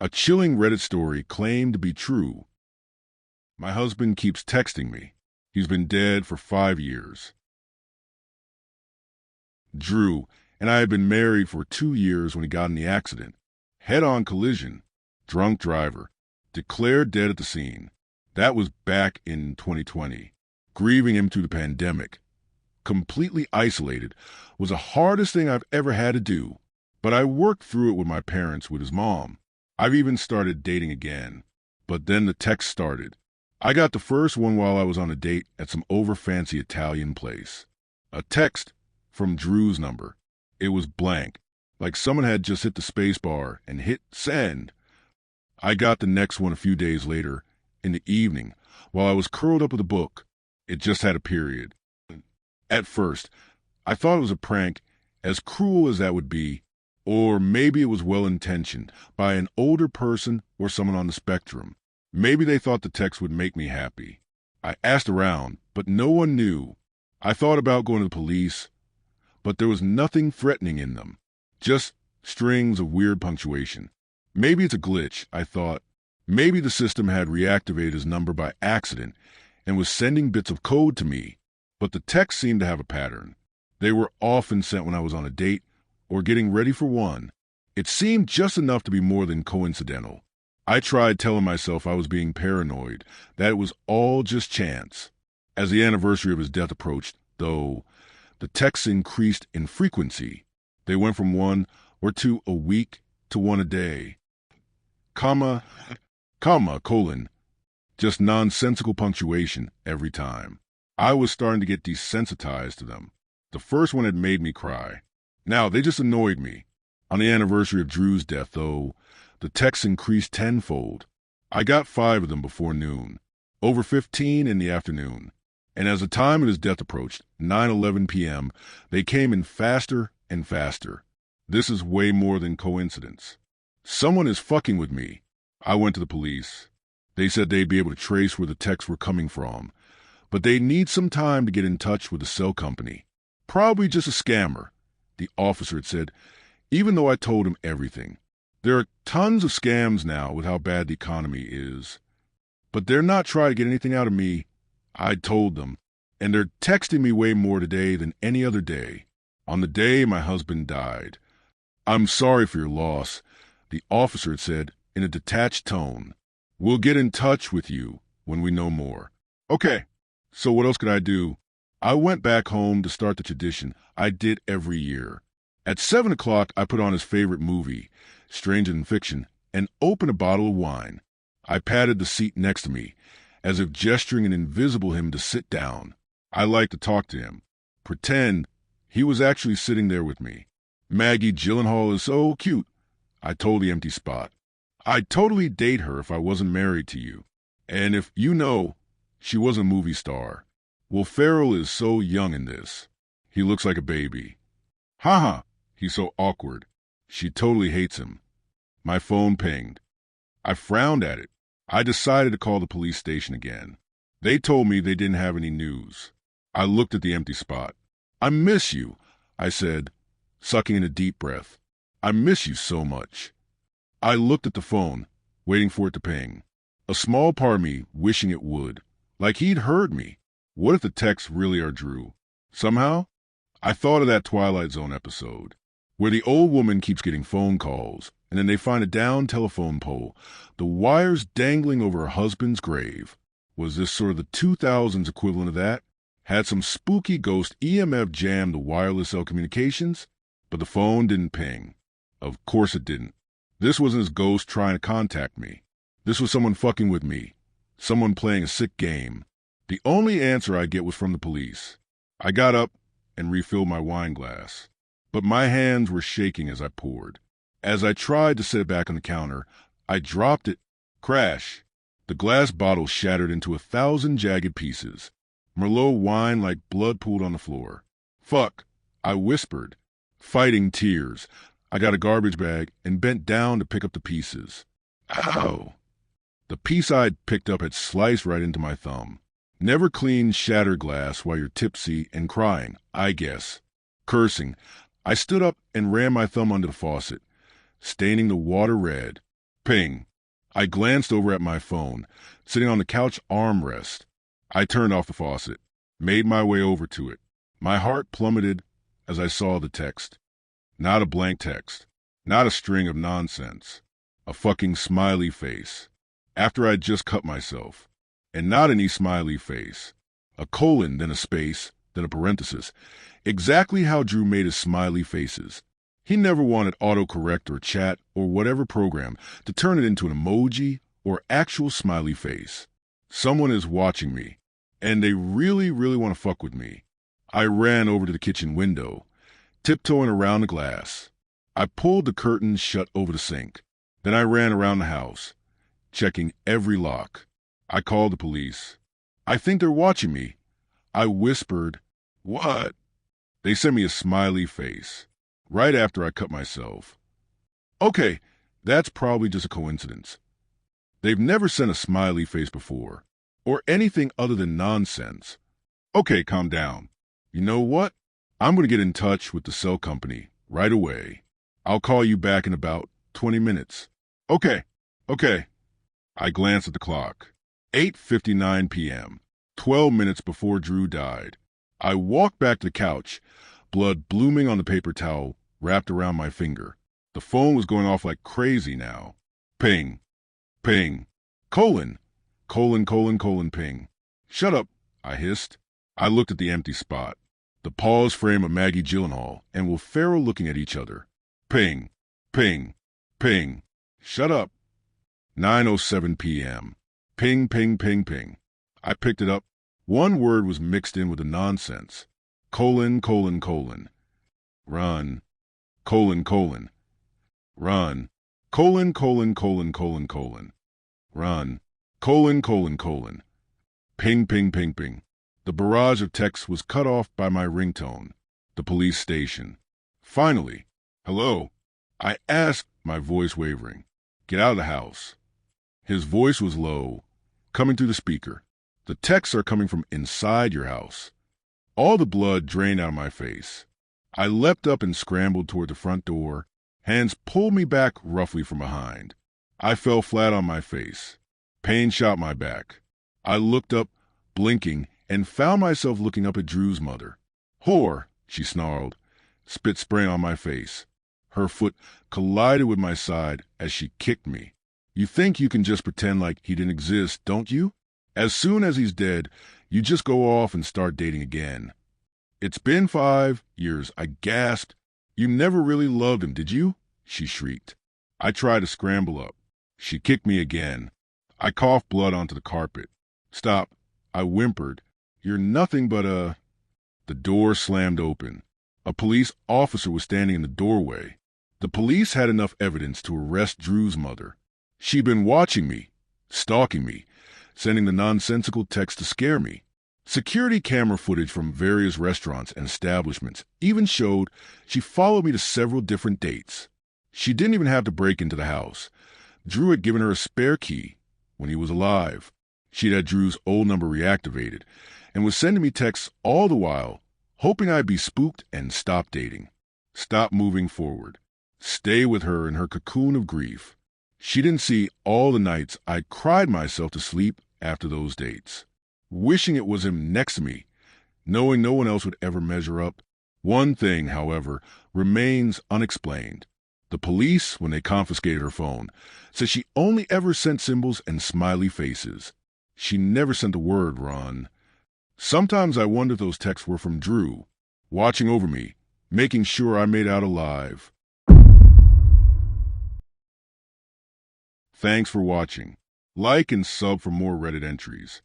A chilling Reddit story claimed to be true. My husband keeps texting me. He's been dead for 5 years. Drew and I had been married for 2 years when he got in the accident. Head-on collision. Drunk driver. Declared dead at the scene. That was back in 2020. Grieving him through the pandemic. Completely isolated was the hardest thing I've ever had to do. But I worked through it with my parents, with his mom. I've even started dating again. But then the text started. I got the first one while I was on a date at some over-fancy Italian place. A text from Drew's number. It was blank, like someone had just hit the space bar and hit send. I got the next one a few days later, in the evening, while I was curled up with a book. It just had a period. At first, I thought it was a prank, as cruel as that would be, or maybe it was well-intentioned by an older person or someone on the spectrum. Maybe they thought the text would make me happy. I asked around, but no one knew. I thought about going to the police, but there was nothing threatening in them, just strings of weird punctuation. Maybe it's a glitch, I thought. Maybe the system had reactivated his number by accident and was sending bits of code to me, but the texts seemed to have a pattern. They were often sent when I was on a date or getting ready for one. It seemed just enough to be more than coincidental. I tried telling myself I was being paranoid, that it was all just chance. As the anniversary of his death approached, though, the texts increased in frequency. They went from 1 or 2 a week to 1 a day. Comma, colon. Just nonsensical punctuation every time. I was starting to get desensitized to them. The first one had made me cry. Now, they just annoyed me. On the anniversary of Drew's death, though, the texts increased tenfold. I got 5 of them before noon, over 15 in the afternoon. And as the time of his death approached, 9:11 p.m., they came in faster and faster. This is way more than coincidence. Someone is fucking with me. I went to the police. They said they'd be able to trace where the texts were coming from, but they'd need some time to get in touch with the cell company. Probably just a scammer, the officer had said, even though I told him everything. There are tons of scams now with how bad the economy is. But they're not trying to get anything out of me. I told them. And they're texting me way more today than any other day. On the day my husband died. I'm sorry for your loss, the officer had said in a detached tone. We'll get in touch with you when we know more. Okay, so what else could I do? I went back home to start the tradition I did every year. At 7 o'clock, I put on his favorite movie, Stranger Than Fiction, and opened a bottle of wine. I patted the seat next to me, as if gesturing an invisible him to sit down. I liked to talk to him, pretend he was actually sitting there with me. Maggie Gyllenhaal is so cute, I told the empty spot. I'd totally date her if I wasn't married to you. And if you know, she was a movie star. Will Ferrell is so young in this. He looks like a baby. Haha, he's so awkward. She totally hates him. My phone pinged. I frowned at it. I decided to call the police station again. They told me they didn't have any news. I looked at the empty spot. I miss you, I said, sucking in a deep breath. I miss you so much. I looked at the phone, waiting for it to ping. A small part of me wishing it would, like he'd heard me. What if the texts really are Drew? Somehow, I thought of that Twilight Zone episode, where the old woman keeps getting phone calls, and then they find a down telephone pole, the wires dangling over her husband's grave. Was this sort of the 2000s equivalent of that? Had some spooky ghost EMF jam the wireless cell communications? But the phone didn't ping. Of course it didn't. This wasn't his ghost trying to contact me. This was someone fucking with me. Someone playing a sick game. The only answer I get was from the police. I got up and refilled my wine glass, but my hands were shaking as I poured. As I tried to set it back on the counter, I dropped it. Crash! The glass bottle shattered into 1,000 jagged pieces. Merlot wine like blood pooled on the floor. Fuck! I whispered, fighting tears. I got a garbage bag and bent down to pick up the pieces. Ow! The piece I'd picked up had sliced right into my thumb. Never clean shattered glass while you're tipsy and crying, I guess. Cursing, I stood up and ran my thumb under the faucet, staining the water red. Ping. I glanced over at my phone, sitting on the couch armrest. I turned off the faucet, made my way over to it. My heart plummeted as I saw the text. Not a blank text. Not a string of nonsense. A fucking smiley face. After I'd just cut myself. And not any smiley face. A colon, then a space, then a parenthesis. Exactly how Drew made his smiley faces. He never wanted autocorrect or chat or whatever program to turn it into an emoji or actual smiley face. Someone is watching me, and they really, really want to fuck with me. I ran over to the kitchen window, tiptoeing around the glass. I pulled the curtains shut over the sink. Then I ran around the house, checking every lock. I called the police. I think they're watching me. I whispered, "What?" They sent me a smiley face. Right after I cut myself. Okay, that's probably just a coincidence. They've never sent a smiley face before, or anything other than nonsense. Okay, calm down. You know what? I'm going to get in touch with the cell company right away. I'll call you back in about 20 minutes. Okay. I glanced at the clock. 8:59 p.m., 12 minutes before Drew died. I walked back to the couch, blood blooming on the paper towel wrapped around my finger. The phone was going off like crazy now. Ping. Ping. Colon. Ping. Shut up, I hissed. I looked at the empty spot. The pause frame of Maggie Gyllenhaal and Will Ferrell looking at each other. Ping. Ping. Ping. Shut up. 9:07 p.m. Ping. I picked it up. One word was mixed in with the nonsense. Colon. Run. Colon. Run. Colon. Run. Colon. Ping. The barrage of texts was cut off by my ringtone. The police station. Finally. Hello. I asked, my voice wavering. Get out of the house. His voice was low, coming through the speaker. The texts are coming from inside your house. All the blood drained out of my face. I leapt up and scrambled toward the front door. Hands pulled me back roughly from behind. I fell flat on my face. Pain shot my back. I looked up, blinking, and found myself looking up at Drew's mother. Whore, she snarled, spit spraying on my face. Her foot collided with my side as she kicked me. You think you can just pretend like he didn't exist, don't you? As soon as he's dead, you just go off and start dating again. It's been 5 years, I gasped. You never really loved him, did you? She shrieked. I tried to scramble up. She kicked me again. I coughed blood onto the carpet. Stop, I whimpered. You're nothing but a... The door slammed open. A police officer was standing in the doorway. The police had enough evidence to arrest Drew's mother. She'd been watching me, stalking me, sending the nonsensical text to scare me. Security camera footage from various restaurants and establishments even showed she followed me to several different dates. She didn't even have to break into the house. Drew had given her a spare key when he was alive. She'd had Drew's old number reactivated and was sending me texts all the while, hoping I'd be spooked and stop dating. Stop moving forward. Stay with her in her cocoon of grief. She didn't see all the nights I cried myself to sleep after those dates. Wishing it was him next to me, knowing no one else would ever measure up. One thing, however, remains unexplained. The police, when they confiscated her phone, said she only ever sent symbols and smiley faces. She never sent a word, Ron. Sometimes I wonder if those texts were from Drew, watching over me, making sure I made out alive. Thanks for watching. Like and sub for more Reddit entries.